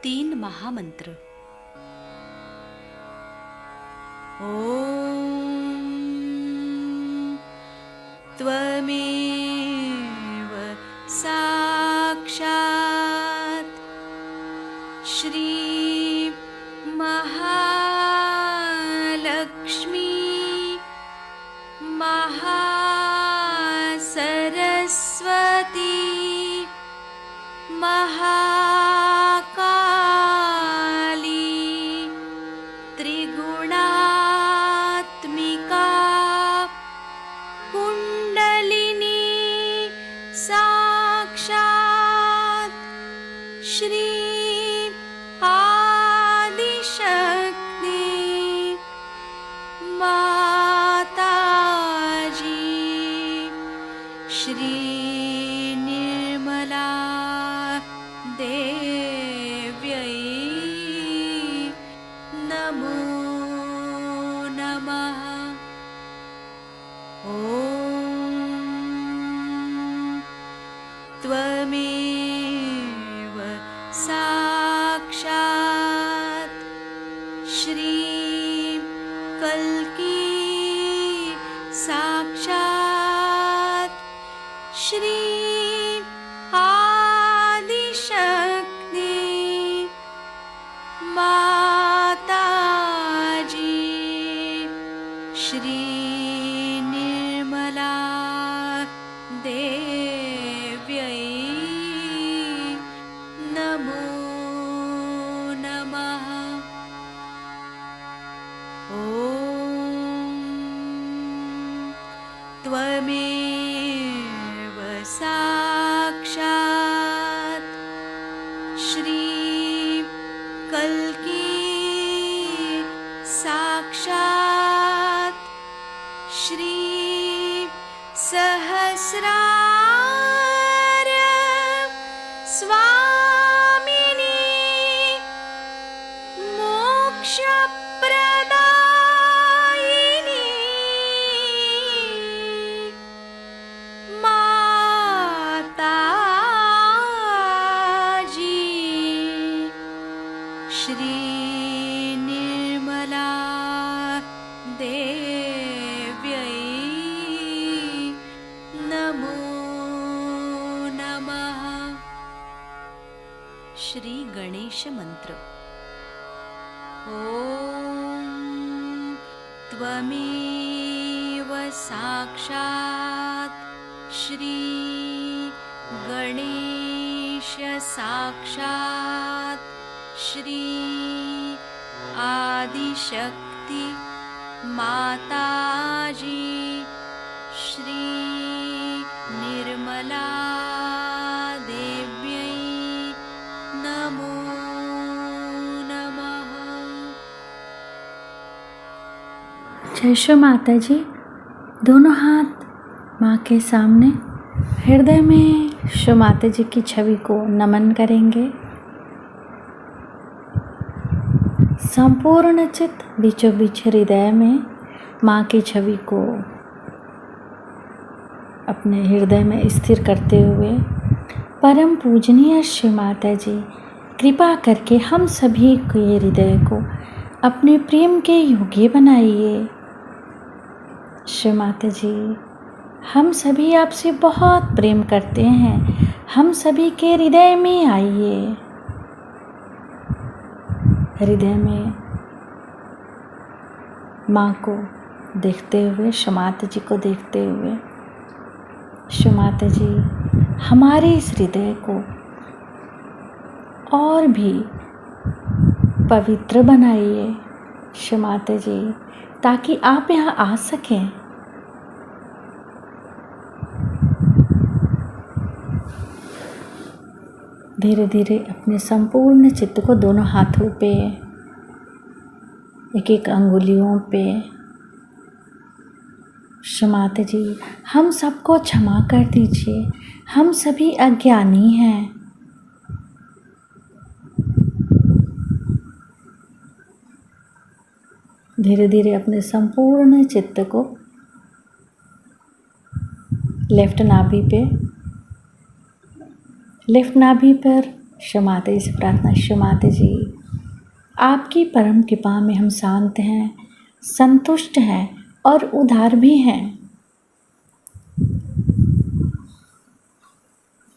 3 महामंत्र। ओम त्वमेव साक्षात् श्री महालक्ष्मी महासरस्वती महाकाली त्रिगुणात्मिका कुंडलिनी साक्षात् श्री आदिशक्ति माताजी श्री निर्मला देव्यै नमो नमः। ॐ त्वमेव साक्षात् श्री कल्की साक्षात् श्री आदिशक्ति माताजी श्री निर्मला देव्यै नमो नमः। ॐ त्वमेव साक्षात् श्री कल्की साक्षात् श्री सहस्रार स्वामिनी मोक्षप्रदायिनी माताजी श्री निर्मला देव्यै नमो नमः। श्री गणेश मंत्र। ओम त्वमेव साक्षात् श्री गणेश साक्षात् श्री आदिशक्ति माताजी श्री निर्मला देव्यै नमो नमः। जय श्री माता जी। दोनों हाथ माँ के सामने हृदय में श्री माता जी की छवि को नमन करेंगे। संपूर्ण चित्त बीचों बीच हृदय में माँ की छवि को अपने हृदय में स्थिर करते हुए परम पूजनीय श्री माता जी कृपा करके हम सभी के हृदय को अपने प्रेम के योग्य बनाइए। श्री माता जी हम सभी आपसे बहुत प्रेम करते हैं, हम सभी के हृदय में आइए। हृदय में माँ को देखते हुए, श्री माता जी को देखते हुए, श्री माता जी हमारे इस हृदय को और भी पवित्र बनाइए श्री माता जी, ताकि आप यहाँ आ सकें। धीरे धीरे अपने संपूर्ण चित्त को दोनों हाथों पे, एक एक अंगुलियों पे, श्री माता जी हम सबको क्षमा कर दीजिए, हम सभी अज्ञानी हैं। धीरे धीरे अपने संपूर्ण चित्त को लेफ्ट नाभि पर क्षमाते से प्रार्थना। क्षमाते जी, आपकी परम कृपा में हम शांत हैं, संतुष्ट हैं और उदार भी हैं।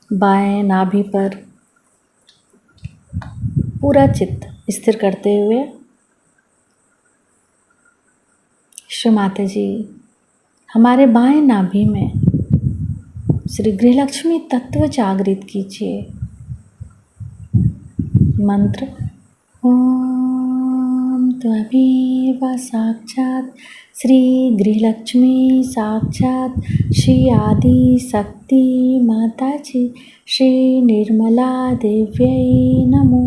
बाएं नाभि पर पूरा चित्त स्थिर करते हुए क्षमाते जी, हमारे बाएं नाभि में श्री गृहलक्ष्मी तत्व जागृत कीजिए। मंत्र ओम त्वमेव साक्षात् श्री गृहलक्ष्मी साक्षात् श्री आदि शक्ति माता जी श्री निर्मला देव्यै नमो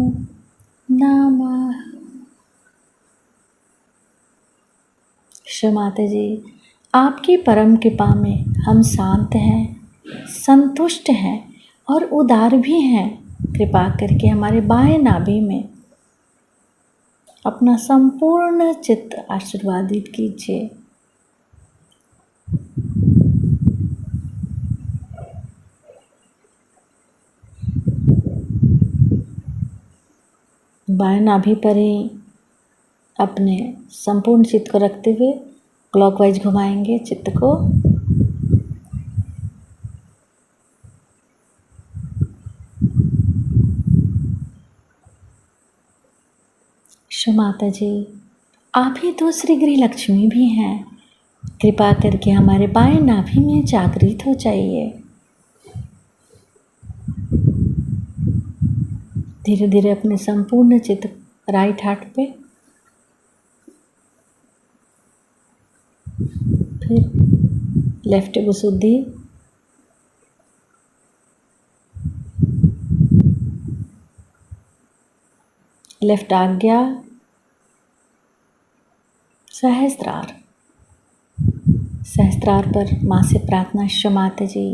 नमः। क्षमाते जी, आपकी परम कृपा में हम शांत हैं, संतुष्ट हैं और उदार भी हैं। कृपा करके हमारे बाएं नाभि में अपना संपूर्ण चित्त आशीर्वादित कीजिए। बाएं नाभि पर ही अपने संपूर्ण चित्त को रखते हुए क्लॉकवाइज घुमाएंगे चित्त को। क्षमाता जी, आप ही तो श्री गृहलक्ष्मी भी हैं। कृपा करके हमारे बाएं नाभि में जागृत हो जाइए। धीरे धीरे अपने संपूर्ण चित्त राइट हार्ट पे, फिर लेफ्ट गुसुद्धि, लेफ्ट आज्ञा, सहस्त्रार। सहस्त्रार पर माँ से प्रार्थना। क्षमाते जी,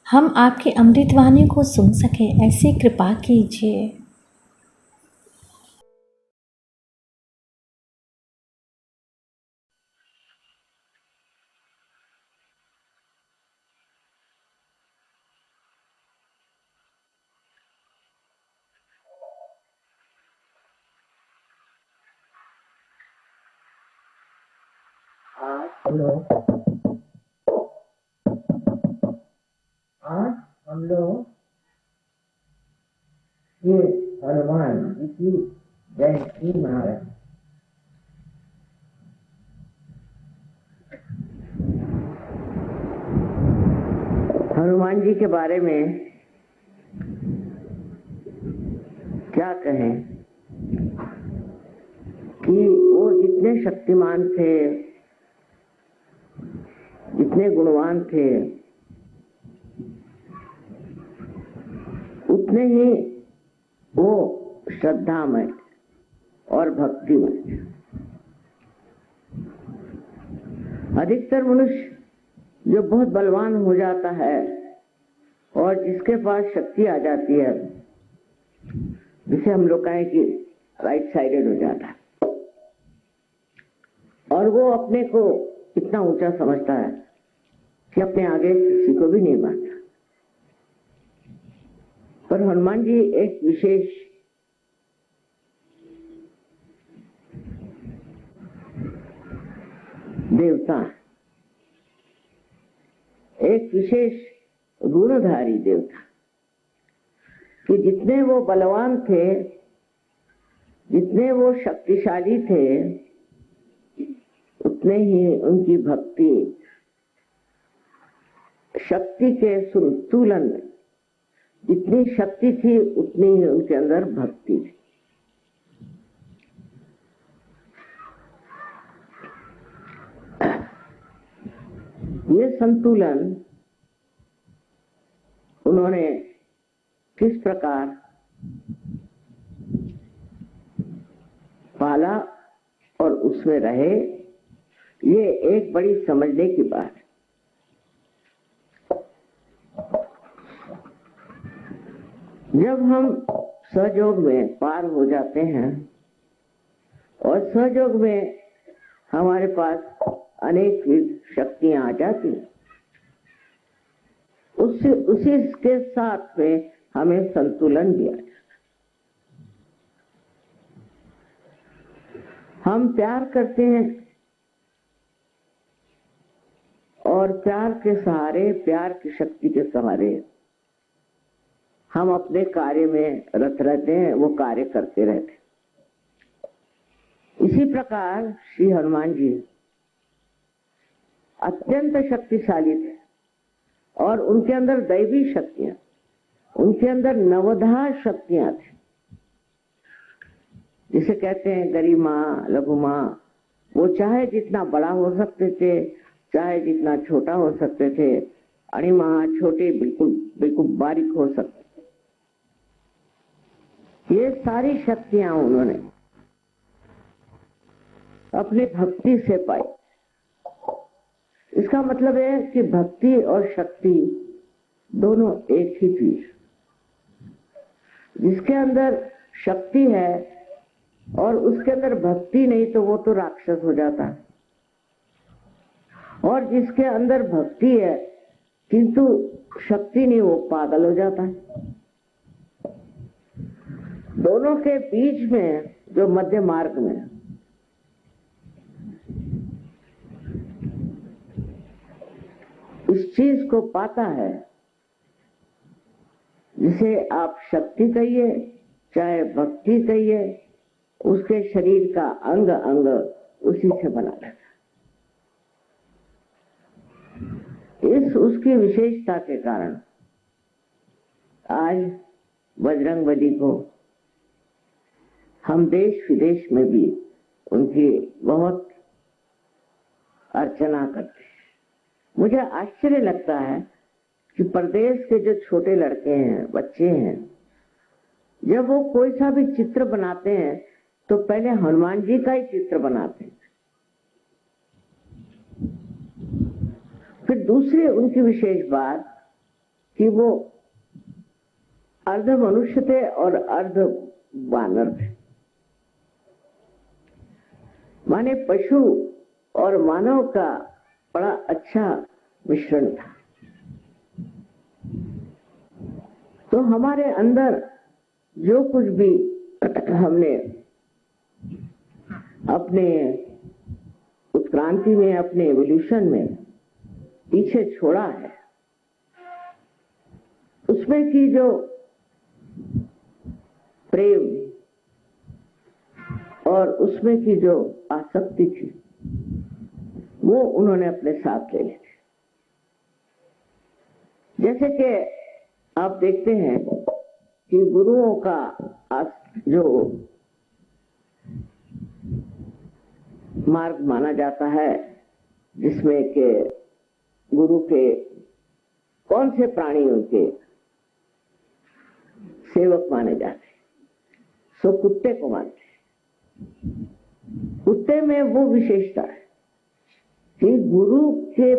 हम आपकी अमृतवाणी को सुन सके ऐसी कृपा कीजिए। हेलो, आज हम लोग ये हनुमान जी की जयंती मना रहे हैं। हनुमान जी के बारे में क्या कहें कि वो जितने शक्तिमान थे, जितने गुणवान थे, उतने ही वो श्रद्धामय और भक्तिमय। अधिकतर मनुष्य जो बहुत बलवान हो जाता है और जिसके पास शक्ति आ जाती है, जिसे हम लोग कहें कि राइट साइडेड हो जाता है, और वो अपने को इतना ऊंचा समझता है कि अपने आगे किसी को भी नहीं मानता। पर हनुमान जी एक विशेष देवता, एक विशेष गुणधारी देवता, कि जितने वो बलवान थे, जितने वो शक्तिशाली थे, उतने ही उनकी भक्ति, शक्ति के संतुलन में जितनी शक्ति थी उतनी ही उनके अंदर भक्ति थी। ये संतुलन उन्होंने किस प्रकार पाला और उसमें रहे, ये एक बड़ी समझने की बात है। जब हम सहयोग में पार हो जाते हैं और सहयोग में हमारे पास अनेक शक्तियां आ जाती, उसी के साथ में हमें संतुलन भी आ जाता। हम प्यार करते हैं और प्यार के सहारे, प्यार की शक्ति के सहारे हम अपने कार्य में रत रहते हैं, वो कार्य करते रहते हैं। इसी प्रकार श्री हनुमान जी अत्यंत शक्तिशाली थे और उनके अंदर दैवी शक्तियां, उनके अंदर नवधा शक्तियां थी, जिसे कहते हैं गरिमा, लघुमा। वो चाहे जितना बड़ा हो सकते थे, चाहे जितना छोटा हो सकते थे, अणिमा, छोटे, बिल्कुल बिल्कुल बारीक हो सकते थे। ये सारी शक्तियां उन्होंने अपनी भक्ति से पाई। इसका मतलब है कि भक्ति और शक्ति दोनों एक ही चीज। जिसके अंदर शक्ति है और उसके अंदर भक्ति नहीं तो वो तो राक्षस हो जाता है, और जिसके अंदर भक्ति है किंतु शक्ति नहीं, वो पागल हो जाता है। दोनों के बीच में जो मध्य मार्ग में इस चीज को पाता है, जिसे आप शक्ति कहिए चाहे भक्ति कहिए, उसके शरीर का अंग अंग उसी से बना रहता है। इस उसकी विशेषता के कारण आज बजरंगबली को हम देश विदेश में भी उनकी बहुत अर्चना करते हैं। मुझे आश्चर्य लगता है कि प्रदेश के जो छोटे लड़के हैं, बच्चे हैं, जब वो कोई सा भी चित्र बनाते हैं तो पहले हनुमान जी का ही चित्र बनाते हैं। फिर दूसरी उनकी विशेष बात कि वो अर्ध मनुष्य थे और अर्ध वानर थे, माने पशु और मानव का बड़ा अच्छा मिश्रण था। तो हमारे अंदर जो कुछ भी हमने अपने उत्क्रांति में, अपने एवोल्यूशन में पीछे छोड़ा है, उसमें की जो प्रेम और उसमें की जो आसक्ति थी, वो उन्होंने अपने साथ ले ली थी। जैसे कि आप देखते हैं कि गुरुओं का जो मार्ग माना जाता है, जिसमें के गुरु के कौन से प्राणी उनके सेवक माने जाते हैं, सो कुत्ते को मानते हैं। कुत्ते में वो विशेषता है कि गुरु के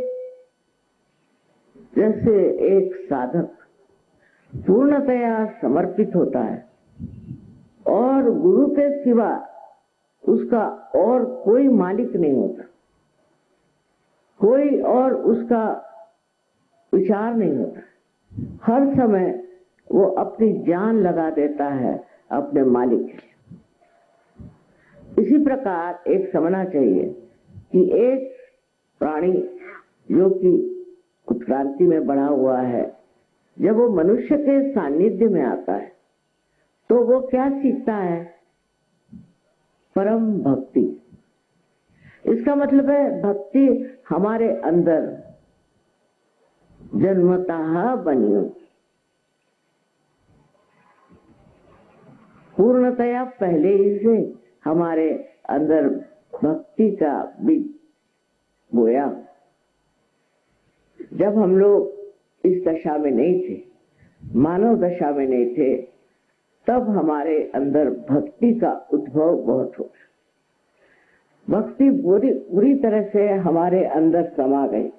जैसे एक साधक पूर्णतया समर्पित होता है और गुरु के सिवा उसका और कोई मालिक नहीं होता, कोई और उसका विचार नहीं होता। हर समय वो अपनी जान लगा देता है अपने मालिक के लिए। इसी प्रकार एक समझना चाहिए कि एक प्राणी जो कि उत्क्रांति में बढ़ा हुआ है, जब वो मनुष्य के सानिध्य में आता है तो वो क्या सीखता है? परम भक्ति। इसका मतलब है भक्ति हमारे अंदर जन्मतः बनी हो, पूर्णतया पहले ही से हमारे अंदर भक्ति का बीज बोया। जब हम लोग इस दशा में नहीं थे, मानव दशा में नहीं थे, तब हमारे अंदर भक्ति का उद्भव बहुत हो। भक्ति बुरी तरह से हमारे अंदर समा गई।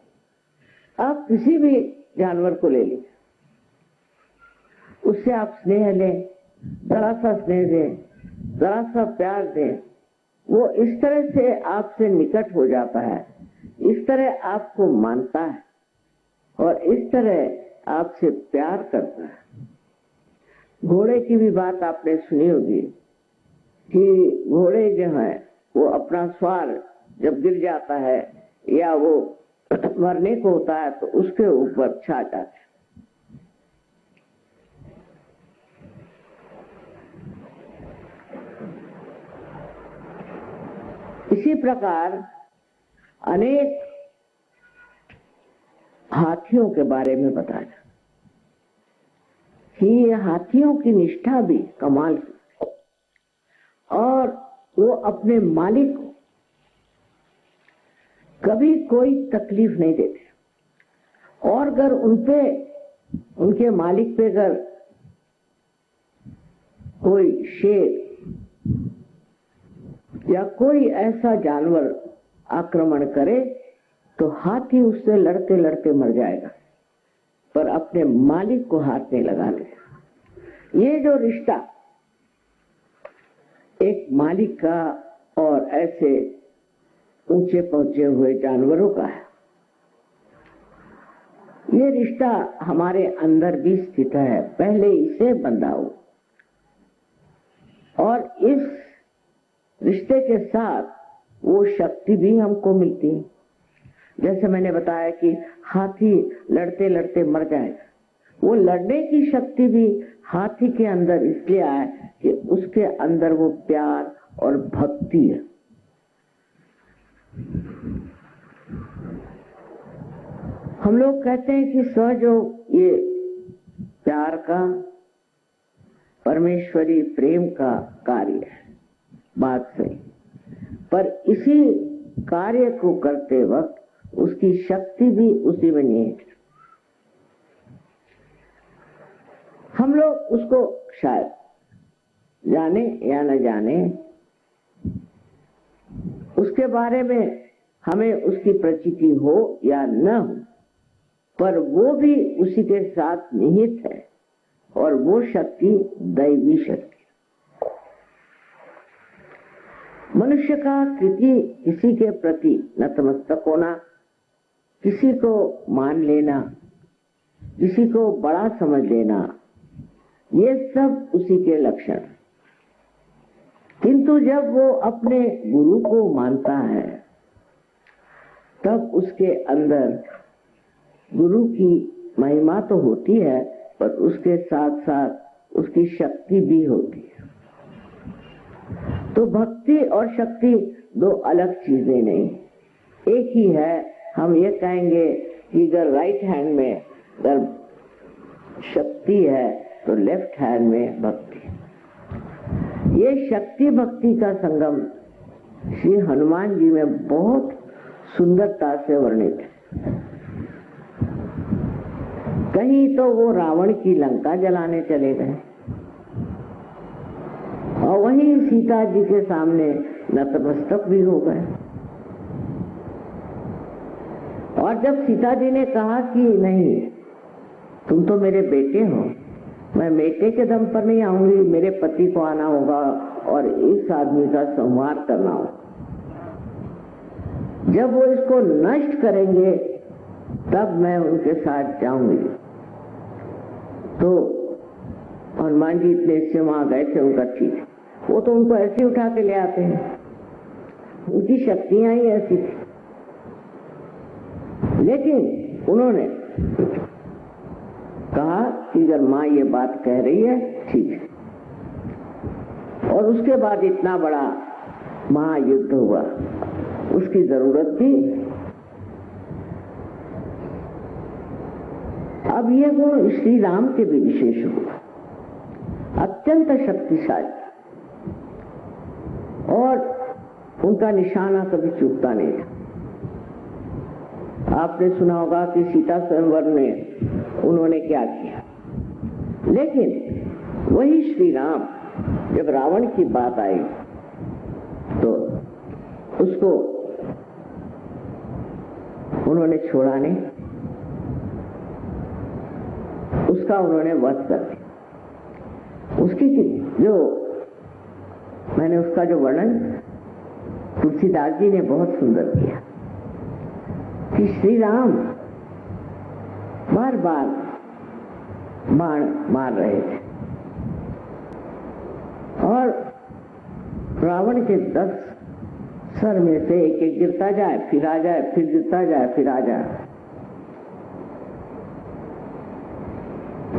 आप किसी भी जानवर को ले लीजिए, उससे आप स्नेह लें, जरा सा स्नेह दें, जरा सा प्यार दें, वो इस तरह से आपसे निकट हो जाता है, इस तरह आपको मानता है और इस तरह आपसे प्यार करता है। घोड़े की भी बात आपने सुनी होगी कि घोड़े जो है वो अपना स्वार जब गिर जाता है या वो मरने को होता है तो उसके ऊपर छा जाता है। इसी प्रकार अनेक हाथियों के बारे में बताया कि ये हाथियों की निष्ठा भी कमाल की, और वो अपने मालिक को कभी कोई तकलीफ नहीं देते, और अगर उनके मालिक पे अगर कोई शेर या कोई ऐसा जानवर आक्रमण करे तो हाथी उससे लड़ते लड़ते मर जाएगा, पर अपने मालिक को हाथ नहीं लगाने। ये जो रिश्ता एक मालिक का और ऐसे ऊंचे पहुंचे हुए जानवरों का है, ये रिश्ता हमारे अंदर भी स्थित है, पहले इसे बंधाओ। और इस रिश्ते के साथ वो शक्ति भी हमको मिलती है। जैसे मैंने बताया कि हाथी लड़ते लड़ते मर जाएगा, वो लड़ने की शक्ति भी हाथी के अंदर इसलिए आए कि उसके अंदर वो प्यार और भक्ति है। हम लोग कहते हैं कि सहयोग ये प्यार का, परमेश्वरी प्रेम का कार्य है, बात सही, पर इसी कार्य को करते वक्त उसकी शक्ति भी उसी में निहित है। हम लोग उसको शायद जाने या न जाने, उसके बारे में हमें उसकी प्रचिति हो या न हो, पर वो भी उसी के साथ निहित है, और वो शक्ति दैवी शक्ति। मनुष्य का कृति किसी के प्रति नतमस्तक होना, किसी को मान लेना, किसी को बड़ा समझ लेना, ये सब उसी के लक्षण। किंतु जब वो अपने गुरु को मानता है तब उसके अंदर गुरु की महिमा तो होती है, पर उसके साथ साथ उसकी शक्ति भी होती है। तो भक्ति और शक्ति दो अलग चीजें नहीं, एक ही है। हम ये कहेंगे कि अगर राइट हैंड में अगर शक्ति है तो लेफ्ट हैंड में भक्ति। ये शक्ति भक्ति का संगम श्री हनुमान जी में बहुत सुंदरता से वर्णित है। कहीं तो वो रावण की लंका जलाने चले गए, और वहीं सीता जी के सामने नतमस्तक भी हो गए। और जब सीता जी ने कहा कि नहीं, तुम तो मेरे बेटे हो, मैं बेटे के दम पर नहीं आऊंगी, मेरे पति को आना होगा और इस आदमी का संहार करना होगा। जब वो इसको नष्ट करेंगे तब मैं उनके साथ जाऊंगी। तो हनुमान जी इतने से वहां गए थे, उनका ठीक, वो तो उनको ऐसे उठा के ले आते हैं, उनकी शक्तियां ही ऐसी थी। लेकिन उन्होंने कहा कि अगर माँ ये बात कह रही है ठीक है, और उसके बाद इतना बड़ा महायुद्ध हुआ, उसकी जरूरत थी। अब ये गुण श्री राम के भी विशेष हुआ, अत्यंत शक्तिशाली, और उनका निशाना कभी चूकता नहीं था। आपने सुना होगा कि सीता स्वयंवर में उन्होंने क्या किया, लेकिन वही श्री राम जब रावण की बात आई तो उसको उन्होंने छोड़ा नहीं, उसका उन्होंने वध कर दिया। उसकी जो मैंने उसका जो वर्णन तुलसीदास जी ने बहुत सुंदर किया कि श्री राम बार बार बाण मार रहे थे, और रावण के 10 सर में से एक एक गिरता जाए, फिर आ जाए, फिर गिरता जाए, फिर आ जाए।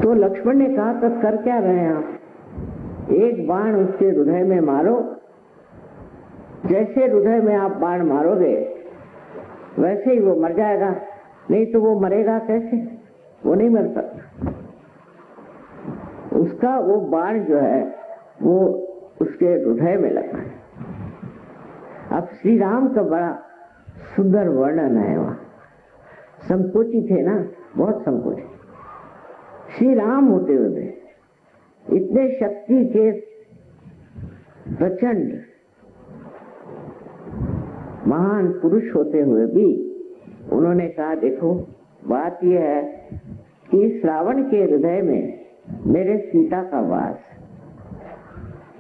तो लक्ष्मण ने कहा, तब कर क्या रहे हैं आप? एक बाण उसके हृदय में मारो। जैसे हृदय में आप बाण मारोगे वैसे ही वो मर जाएगा, नहीं तो वो मरेगा कैसे? वो नहीं मर सकता। उसका वो बाण जो है वो उसके हृदय में लगा है। अब श्री राम का बड़ा सुंदर वर्णन है वहां। संकोची थे ना, बहुत संकोची। श्री राम होते हुए इतने शक्ति के प्रचंड महान पुरुष होते हुए भी उन्होंने कहा, देखो बात यह है कि श्रावण के हृदय में मेरे सीता का वास,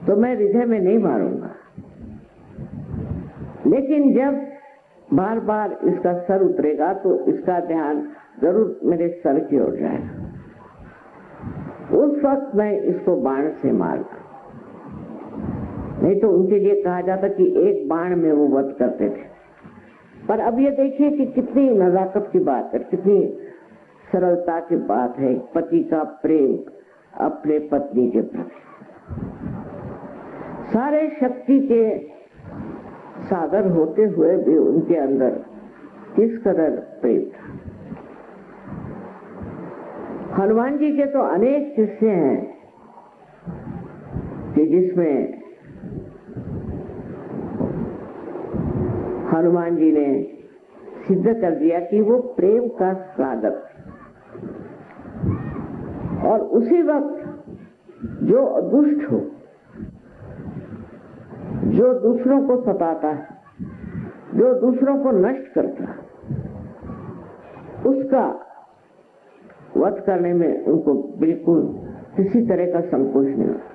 तो मैं हृदय में नहीं मारूंगा, लेकिन जब बार बार इसका सर उतरेगा तो इसका ध्यान जरूर मेरे सर की ओर जाएगा। उस वक्त मैं इसको बाण से मारूंगा। नहीं तो उनके लिए कहा जाता कि एक बाण में वो वध करते थे। पर अब ये देखिए कि कितनी नजाकत की बात है, कितनी सरलता की बात है। पति का प्रेम अपने पत्नी के प्रति, सारे शक्ति के सागर होते हुए भी उनके अंदर किस कदर प्रेम था। हनुमान जी के तो अनेक किस्से हैं कि जिसमें हनुमान जी ने सिद्ध कर दिया कि वो प्रेम का सागर। और उसी वक्त जो दुष्ट हो, जो दूसरों को सताता है, जो दूसरों को नष्ट करता है, उसका वध करने में उनको बिल्कुल किसी तरह का संकोच नहीं होता।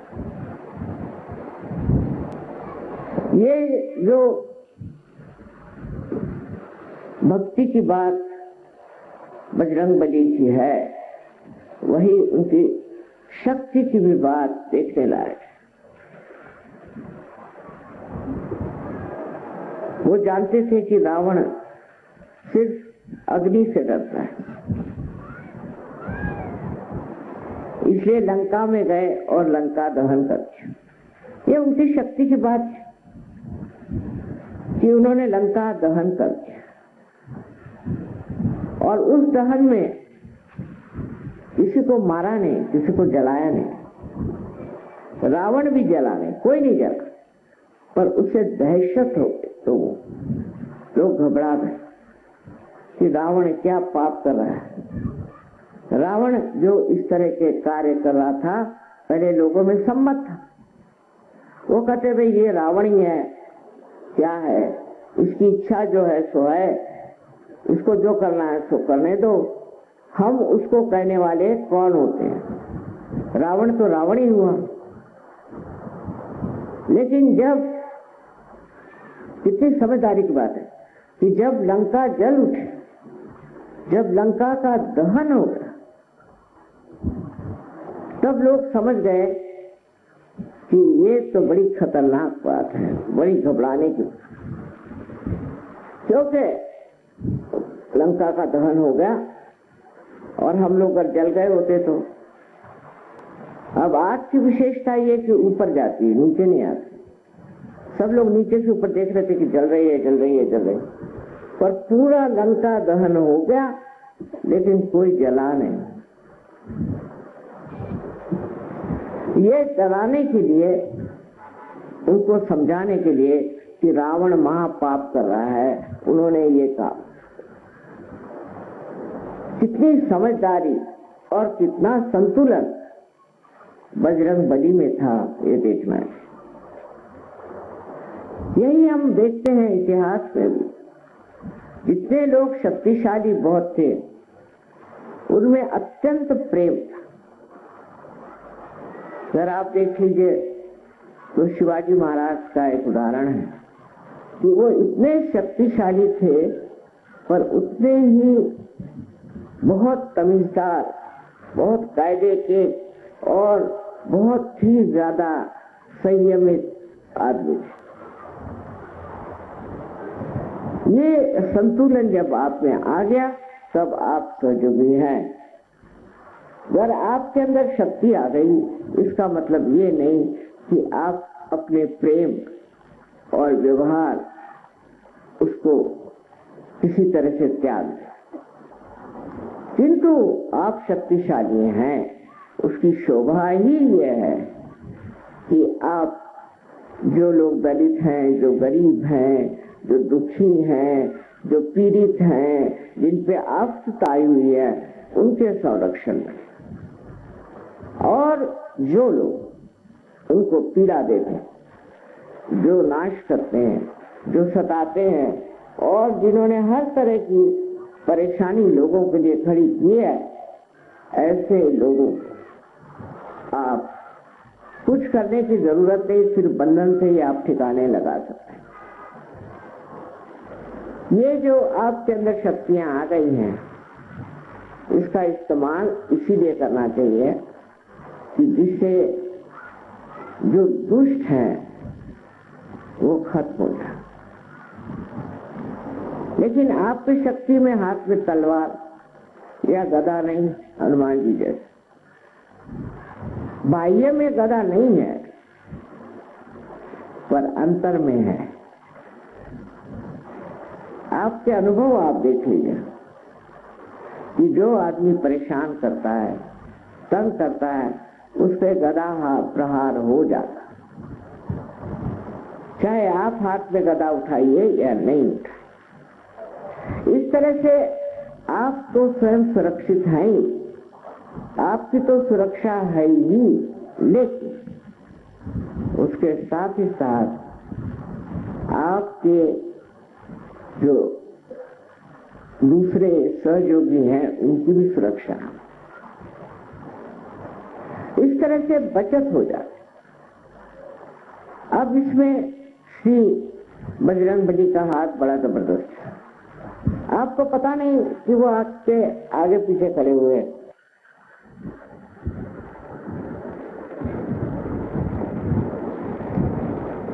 ये जो भक्ति की बात बजरंगबली की है, वही उनकी शक्ति की भी बात देखने लायक है। वो जानते थे कि रावण सिर्फ अग्नि से डरता है, इसलिए लंका में गए और लंका दहन कर दिया। ये उनकी शक्ति की बात है कि उन्होंने लंका दहन कर दिया। और उस दहन में किसी को मारा नहीं, किसी को जलाया नहीं। रावण भी जला नहीं, कोई नहीं जला, पर उससे दहशत हो गई तो लोग घबरा गए कि रावण क्या पाप कर रहा है। रावण जो इस तरह के कार्य कर रहा था, पहले लोगों में सम्मत था। वो कहते भाई ये रावण ही है, क्या है, इसकी इच्छा जो है सो है, इसको जो करना है सो करने दो, हम उसको कहने वाले कौन होते हैं? रावण तो रावण ही हुआ। लेकिन जब, कितनी समझदारी की बात है कि जब लंका जल उठे, जब लंका का दहन हो गया, तब लोग समझ गए कि ये तो बड़ी खतरनाक बात है, बड़ी घबराने की। क्योंकि लंका का दहन हो गया और हम लोग अगर जल गए होते तो। अब आग की विशेषता ये कि ऊपर जाती है, नीचे नहीं आती। सब लोग नीचे से ऊपर देख रहे थे कि जल रही है, जल रही है, जल रही है, पर पूरा लंका दहन हो गया लेकिन कोई जला नहीं। ये डराने के लिए, उनको समझाने के लिए कि रावण महापाप कर रहा है, उन्होंने ये कहा। कितनी समझदारी और कितना संतुलन बजरंगबली में था, ये देखना है। यही हम देखते हैं इतिहास में भी। जितने लोग शक्तिशाली बहुत थे, उनमें अत्यंत प्रेम था। अगर आप देख लीजिए तो शिवाजी महाराज का एक उदाहरण है कि वो इतने शक्तिशाली थे, पर उतने ही बहुत तमीज़दार, बहुत कायदे के और बहुत ही ज्यादा संयमित आदमी थे। ये संतुलन जब आप में आ गया तब आप सहयोगी हैं। अगर आपके अंदर शक्ति आ गई, इसका मतलब ये नहीं कि आप अपने प्रेम और व्यवहार उसको किसी तरह से त्याग दें, किंतु आप शक्तिशाली हैं। उसकी शोभा ही ये है कि आप जो लोग दलित हैं, जो गरीब हैं, जो दुखी हैं, जो पीड़ित हैं, जिन पे आफत आई हुई है, उनके संरक्षण में, और जो लोग उनको पीड़ा देते हैं, जो नाश करते हैं, जो सताते हैं, और जिन्होंने हर तरह की परेशानी लोगों के लिए खड़ी की है, ऐसे लोगों को आप कुछ करने की जरूरत नहीं, सिर्फ बंधन से ही आप ठिकाने लगा सकते हैं। ये जो आपके अंदर शक्तियां आ गई हैं, इसका इस्तेमाल इसीलिए करना चाहिए कि जिससे जो दुष्ट हैं वो खत्म हो जाए। लेकिन आपकी शक्ति में हाथ में तलवार या गदा नहीं, हनुमान जी जैसे बाह्य में गदा नहीं है, पर अंतर में है। आपके अनुभव आप देख लीजिए कि जो आदमी परेशान करता है, तंग करता है, उससे गदा प्रहार हो जाता, चाहे आप हाथ में गदा उठाइए या नहीं उठाइए। इस तरह से आप तो स्वयं सुरक्षित हैं, आपकी तो सुरक्षा है ही, लेकिन उसके साथ ही साथ आपके जो दूसरे सहयोगी हैं उनकी भी सुरक्षा। इस तरह से बचत हो जाती। अब इसमें श्री बजरंगबली का हाथ बड़ा जबरदस्त है। आपको पता नहीं कि वो आपके आगे पीछे खड़े हुए हैं।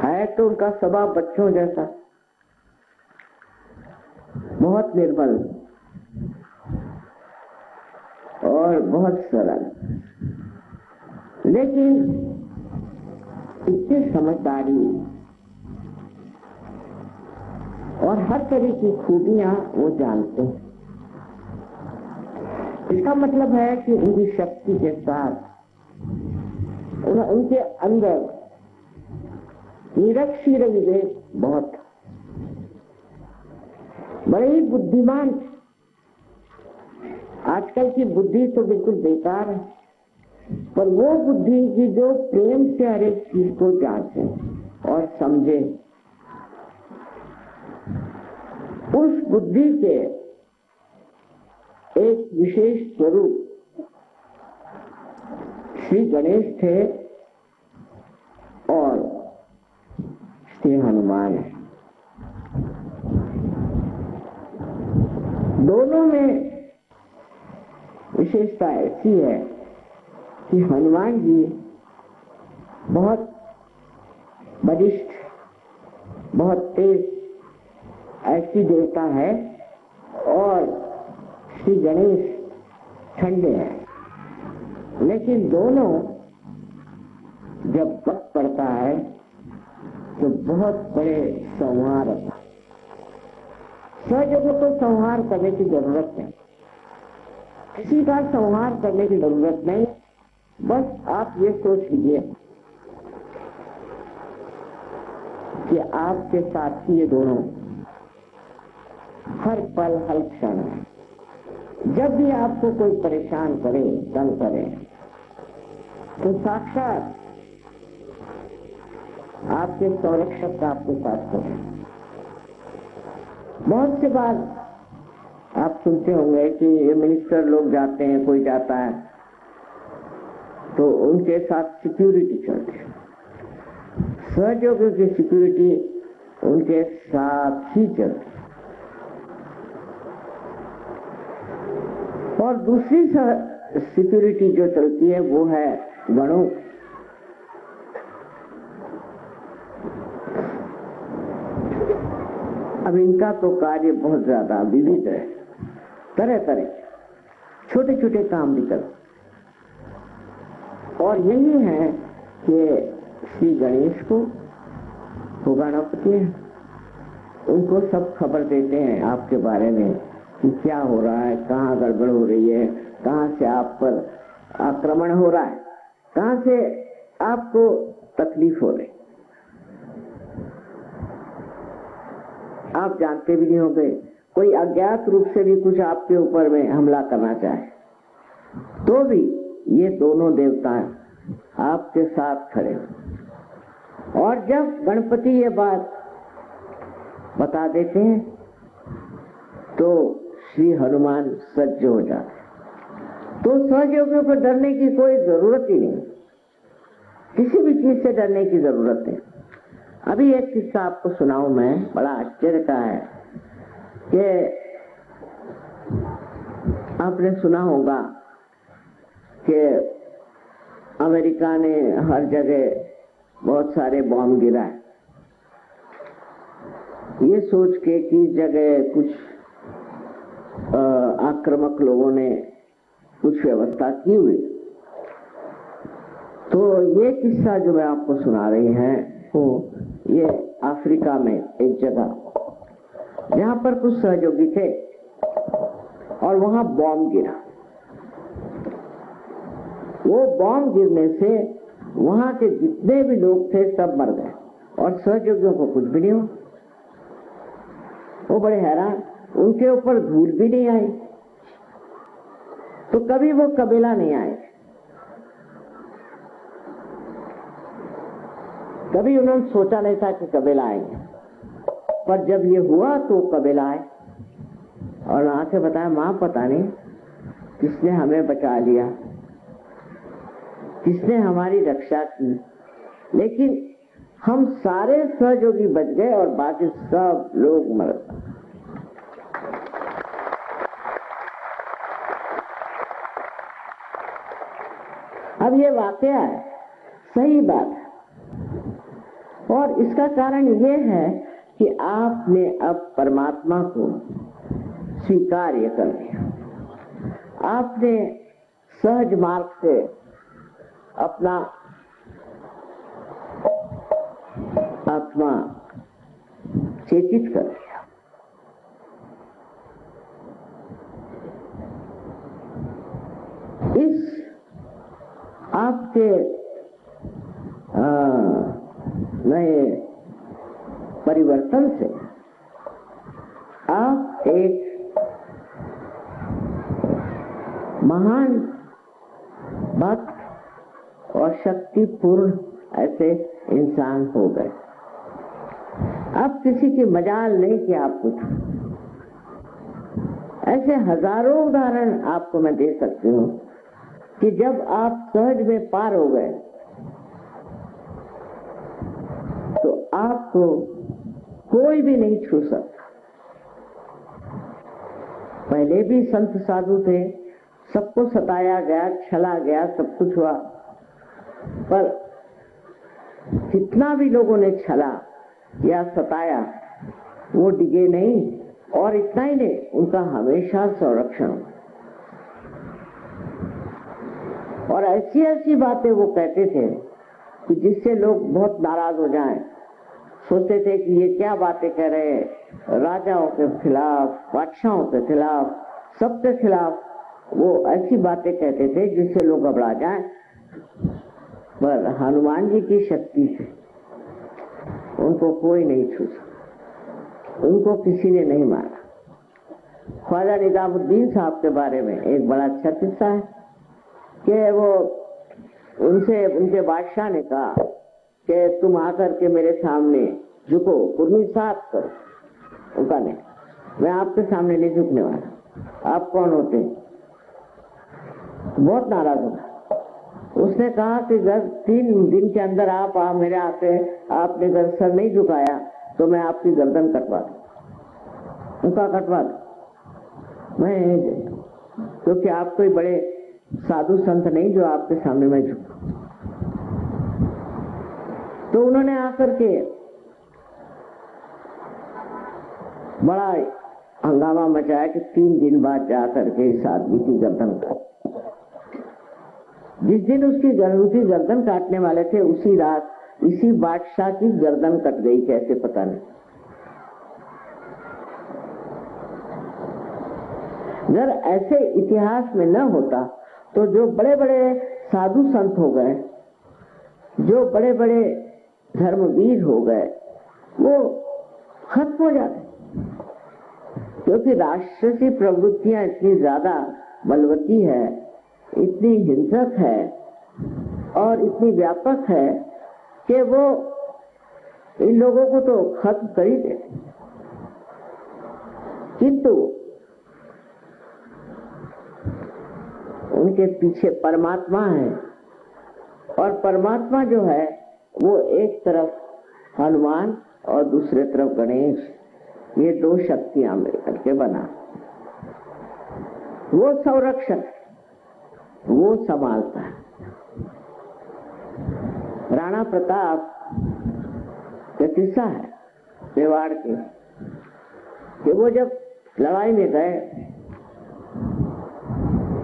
है तो उनका स्वभाव बच्चों जैसा, बहुत निर्बल और बहुत सरल, लेकिन इतनी समझदारी और हर तरह की खूबियां वो जानते हैं। इसका मतलब है कि उनकी शक्ति के साथ उनके अंदर निरक्षी विवेक बहुत, बड़े ही बुद्धिमान। आजकल की बुद्धि तो बिल्कुल बेकार है, पर वो बुद्धि की जो प्रेम से हर एक चीज को जांचे और समझे, उस बुद्धि के एक विशेष स्वरूप श्री गणेश थे और श्री हनुमान है। दोनों में विशेषता ऐसी है कि हनुमान जी बहुत बलिष्ठ, बहुत तेज ऐसी देवता है, और श्री गणेश ठंडे हैं। लेकिन दोनों जब वक्त पड़ता है तो बहुत बड़े संहार होता है। सहयोगों को संहार करने की जरूरत नहीं, किसी का संहार करने की जरूरत नहीं। बस आप ये सोच लीजिए कि आपके साथ ही ये दोनों हर पल हर क्षण है। जब भी आपको कोई परेशान करे, तंग करे, तो साक्षात आपके संरक्षक का आपके साथ करें। बहुत से बार आप सुनते होंगे कि ये मिनिस्टर लोग जाते हैं, कोई जाता है तो उनके साथ सिक्योरिटी चलती है। सहयोगियों की सिक्योरिटी उनके साथ ही चलती है। और दूसरी सिक्योरिटी जो चलती है वो है गणों। अब इनका तो कार्य बहुत ज्यादा विविध है, तरह तरह छोटे छोटे काम भी करते, और यही है कि श्री गणेश को वो गणपति है, उनको सब खबर देते हैं आपके बारे में कि क्या हो रहा है, कहाँ गड़बड़ हो रही है, कहाँ से आप पर आक्रमण हो रहा है, कहाँ से आपको तकलीफ हो रही। आप जानते भी नहीं होंगे, कोई अज्ञात रूप से भी कुछ आपके ऊपर में हमला करना चाहे तो भी ये दोनों देवता आपके साथ खड़े हो। और जब गणपति ये बात बता देते हैं तो श्री हनुमान सज्ज हो जाते हैं। तो सहयोगियों पर डरने की कोई जरूरत ही नहीं, किसी भी चीज से डरने की जरूरत नहीं। अभी एक किस्सा आपको सुनाऊं मैं, बड़ा आश्चर्य का है कि आपने सुना होगा कि अमेरिका ने हर जगह बहुत सारे बॉम्ब गिराए, ये सोच के कि इस जगह कुछ आक्रामक लोगों ने कुछ व्यवस्था की हुई। तो ये किस्सा जो मैं आपको सुना रही हैं वो ये अफ्रीका में एक जगह जहां पर कुछ सहयोगी थे और वहां बॉम्ब गिरा। वो बॉम्ब गिरने से वहां के जितने भी लोग थे सब मर गए और सहयोगियों को कुछ भी नहीं हुआ। वो बड़े हैरान, उनके ऊपर धूल भी नहीं आई। तो कभी वो कबीला नहीं आए, कभी उन्होंने सोचा नहीं था कि कबीला आएंगे, पर जब ये हुआ तो कबीला आए और आके बताया, मां पता नहीं किसने हमें बचा लिया, किसने हमारी रक्षा की, लेकिन हम सारे सहयोगी बच गए और बाकी सब लोग मर गए। अब ये वाकया है, सही बात है, और इसका कारण ये है कि आपने अब परमात्मा को स्वीकार्य कर लिया। आपने सहज मार्ग से अपना आत्मा चेतित कर लिया। इस आपके नए परिवर्तन से आप एक महान भक्त और शक्तिपूर्ण ऐसे इंसान हो गए। अब किसी की मजाल नहीं कि आप कुछ, ऐसे हजारों उदाहरण आपको मैं दे सकती हूँ कि जब आप सहज में पार हो गए तो आपको कोई भी नहीं छू सकता। पहले भी संत साधु थे, सबको सताया गया, छला गया, सब कुछ हुआ, पर जितना भी लोगों ने छला या सताया वो डिगे नहीं, और इतना ही नहीं, उनका हमेशा संरक्षण हुआ। और ऐसी ऐसी बातें वो कहते थे कि जिससे लोग बहुत नाराज हो जाएं, सोचते थे कि ये क्या बातें कह रहे हैं, राजाओं के खिलाफ, बादशाहों के खिलाफ, सबके खिलाफ वो ऐसी बातें कहते थे जिससे लोग घबरा जाएं। पर हनुमान जी की शक्ति से उनको कोई नहीं छू सका, उनको किसी ने नहीं मारा। ख्वाजा निजामुद्दीन साहब के बारे में एक बड़ा अच्छा किस्सा है कि वो उनसे उनके बादशाह ने कहा कि तुम आकर के मेरे सामने झुको, कुर्मी साफ करो। उनका नहीं, मैं आपके सामने नहीं झुकने वाला, आप कौन होते हैं? बहुत नाराज हुआ। उसने कहा कि अगर 3 दिन के अंदर आप मेरे आके आपने अगर सर नहीं झुकाया तो मैं आपकी गर्दन कटवा दूं। उनका कटवा दूं मैं, क्योंकि आप कोई बड़े साधु संत नहीं जो आपके सामने मैं झुकूं। तो उन्होंने आकर के बड़ा हंगामा मचाया कि 3 दिन बाद जा करके इस आदमी की गर्दन काट। जिस दिन उसकी गर्दन काटने वाले थे उसी रात इसी बादशाह की गर्दन कट गई, कैसे पता नहीं। अगर ऐसे इतिहास में न होता तो जो बड़े बड़े साधु संत हो गए, जो बड़े बड़े धर्मवीर हो गए, वो खत्म हो जाते, क्योंकि राक्षसी प्रवृत्तियां इतनी ज्यादा बलवती है, इतनी हिंसक है और इतनी व्यापक है कि वो इन लोगों को तो खत्म कर ही देते। किंतु उनके पीछे परमात्मा है, और परमात्मा जो है वो एक तरफ हनुमान और दूसरे तरफ गणेश, ये 2 शक्तियां मिलकर के बना। वो संरक्षक, वो संभालता है। राणा प्रताप का किस्सा है मेवाड़ के, कि वो जब लड़ाई में गए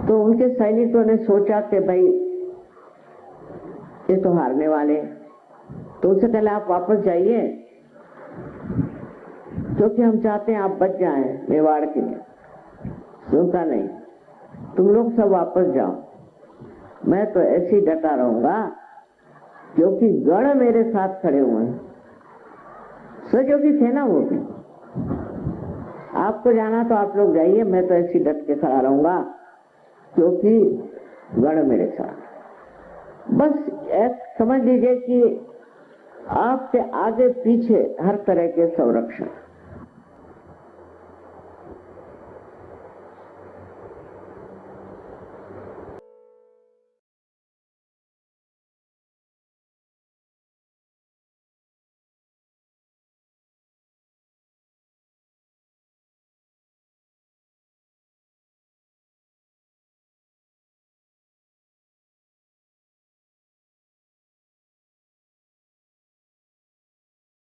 तो उनके सैनिकों ने सोचा कि भाई ये तो हारने वाले, तो उनसे पहले आप वापस जाइए, क्योंकि हम चाहते हैं आप बच जाएं मेवाड़ के लिए। सुनता नहीं, तुम लोग सब वापस जाओ, मैं तो ऐसे ही डटा रहूंगा, क्योंकि गण मेरे साथ खड़े हुए हैं। सहयोगी थे ना वो भी। आपको जाना तो आप लोग जाइए, मैं तो ऐसे ही डट के खड़ा रहूंगा, क्योंकि गण मेरे साथ। बस समझ लीजिए कि आपके आगे पीछे हर तरह के संरक्षण।